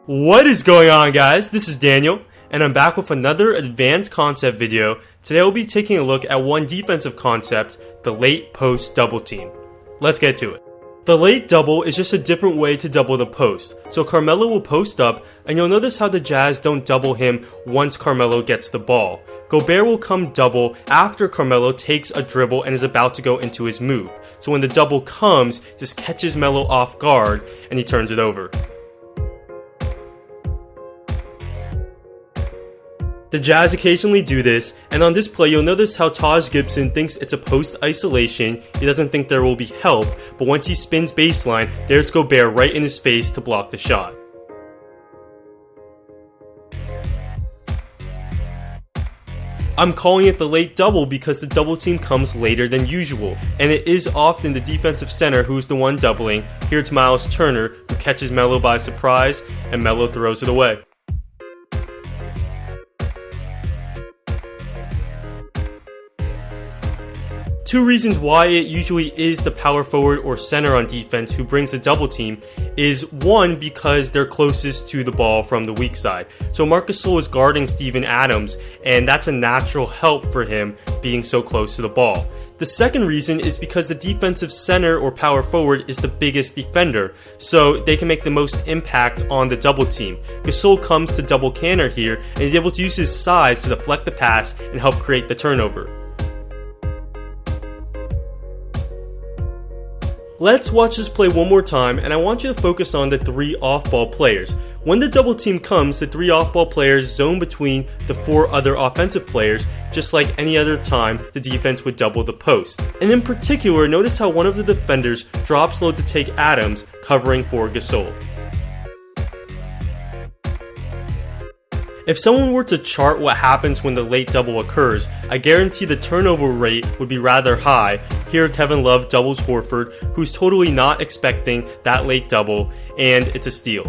What is going on, guys? This is Daniel, and I'm back with another advanced concept video. Today we'll be taking a look at one defensive concept, the late post double team. Let's get to it. The late double is just a different way to double the post. So Carmelo will post up, and you'll notice how the Jazz don't double him once Carmelo gets the ball. Gobert will come double after Carmelo takes a dribble and is about to go into his move. So when the double comes, just catches Melo off guard, and he turns it over. The Jazz occasionally do this, and on this play you'll notice how Taj Gibson thinks it's a post isolation. He doesn't think there will be help, but once he spins baseline, there's Gobert right in his face to block the shot. I'm calling it the late double because the double team comes later than usual, and it is often the defensive center who's the one doubling. Here it's Miles Turner who catches Melo by surprise, and Melo throws it away. Two reasons why it usually is the power forward or center on defense who brings a double team is one, because they're closest to the ball from the weak side. So Marc Gasol is guarding Steven Adams, and that's a natural help for him being so close to the ball. The second reason is because the defensive center or power forward is the biggest defender, so they can make the most impact on the double team. Gasol comes to double Canner here, and he's able to use his size to deflect the pass and help create the turnover. Let's watch this play one more time, and I want you to focus on the three off-ball players. When the double team comes, the three off-ball players zone between the four other offensive players, just like any other time the defense would double the post. And in particular, notice how one of the defenders drops low to take Adams, covering for Gasol. If someone were to chart what happens when the late double occurs, I guarantee the turnover rate would be rather high. Here Kevin Love doubles Horford, who's totally not expecting that late double, and it's a steal.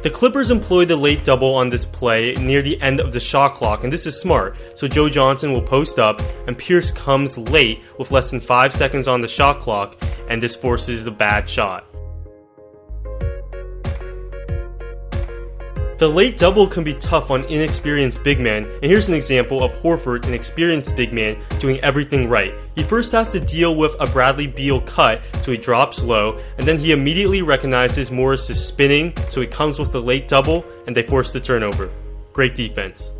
The Clippers employ the late double on this play near the end of the shot clock, and this is smart. So Joe Johnson will post up, and Pierce comes late with less than 5 seconds on the shot clock, and this forces the bad shot. The late double can be tough on inexperienced big men, and here's an example of Horford, an experienced big man, doing everything right. He first has to deal with a Bradley Beal cut, so he drops low, and then he immediately recognizes Morris is spinning, so he comes with the late double, and they force the turnover. Great defense.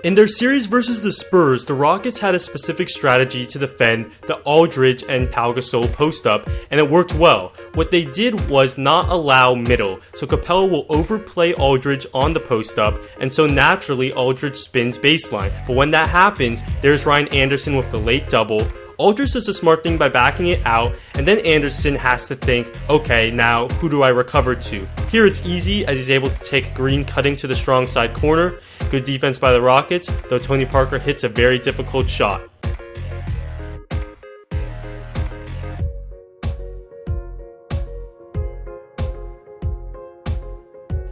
In their series versus the Spurs, the Rockets had a specific strategy to defend the Aldridge and Pau Gasol post-up, and it worked well. What they did was not allow middle, so Capella will overplay Aldridge on the post-up, and so naturally Aldridge spins baseline. But when that happens, there's Ryan Anderson with the late double. Aldridge does a smart thing by backing it out, and then Anderson has to think, okay, now who do I recover to? Here it's easy, as he's able to take Green cutting to the strong side corner. Good defense by the Rockets, though Tony Parker hits a very difficult shot.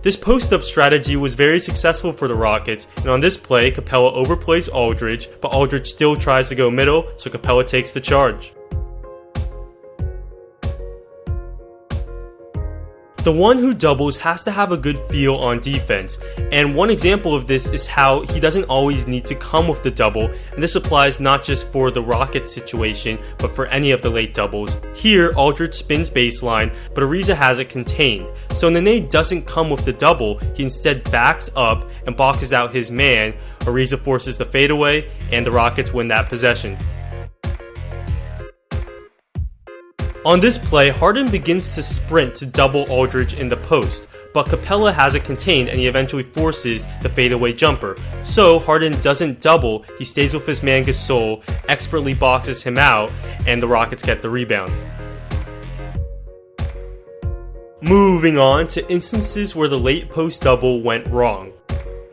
This post-up strategy was very successful for the Rockets, and on this play, Capella overplays Aldridge, but Aldridge still tries to go middle, so Capella takes the charge. The one who doubles has to have a good feel on defense, and one example of this is how he doesn't always need to come with the double, and this applies not just for the Rockets situation, but for any of the late doubles. Here, Aldridge spins baseline, but Ariza has it contained, so Nene doesn't come with the double, he instead backs up and boxes out his man. Ariza forces the fadeaway, and the Rockets win that possession. On this play, Harden begins to sprint to double Aldridge in the post, but Capella has it contained and he eventually forces the fadeaway jumper. So Harden doesn't double, he stays with his man Gasol, expertly boxes him out, and the Rockets get the rebound. Moving on to instances where the late post double went wrong.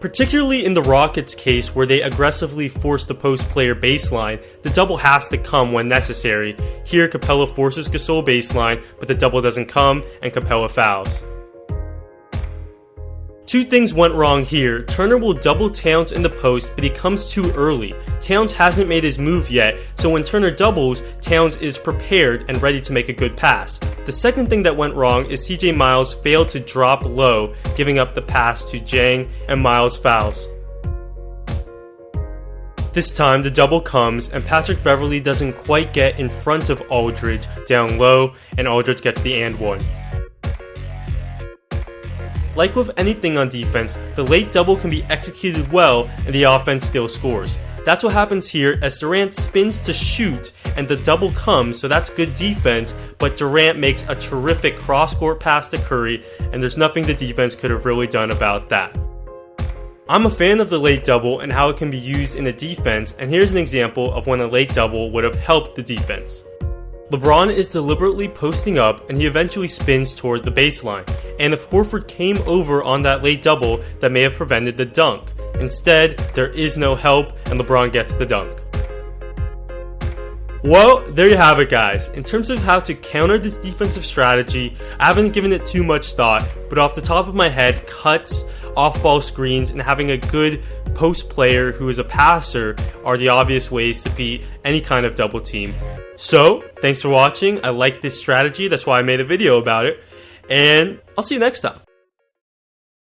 Particularly in the Rockets' case where they aggressively force the post player baseline, the double has to come when necessary. Here Capella forces Gasol baseline, but the double doesn't come and Capella fouls. Two things went wrong here. Turner will double Towns in the post, but he comes too early. Towns hasn't made his move yet, so when Turner doubles, Towns is prepared and ready to make a good pass. The second thing that went wrong is CJ Miles failed to drop low, giving up the pass to Jang, and Miles fouls. This time the double comes and Patrick Beverley doesn't quite get in front of Aldridge down low, and Aldridge gets the and one. Like with anything on defense, the late double can be executed well and the offense still scores. That's what happens here as Durant spins to shoot and the double comes, so that's good defense, but Durant makes a terrific cross-court pass to Curry, and there's nothing the defense could have really done about that. I'm a fan of the late double and how it can be used in a defense, and here's an example of when a late double would have helped the defense. LeBron is deliberately posting up and he eventually spins toward the baseline, and if Horford came over on that late double, that may have prevented the dunk. Instead, there is no help and LeBron gets the dunk. Well, there you have it, guys. In terms of how to counter this defensive strategy, I haven't given it too much thought, but off the top of my head, cuts, off-ball screens, and having a good post player who is a passer are the obvious ways to beat any kind of double team. So, thanks for watching. I like this strategy, that's why I made a video about it, and I'll see you next time.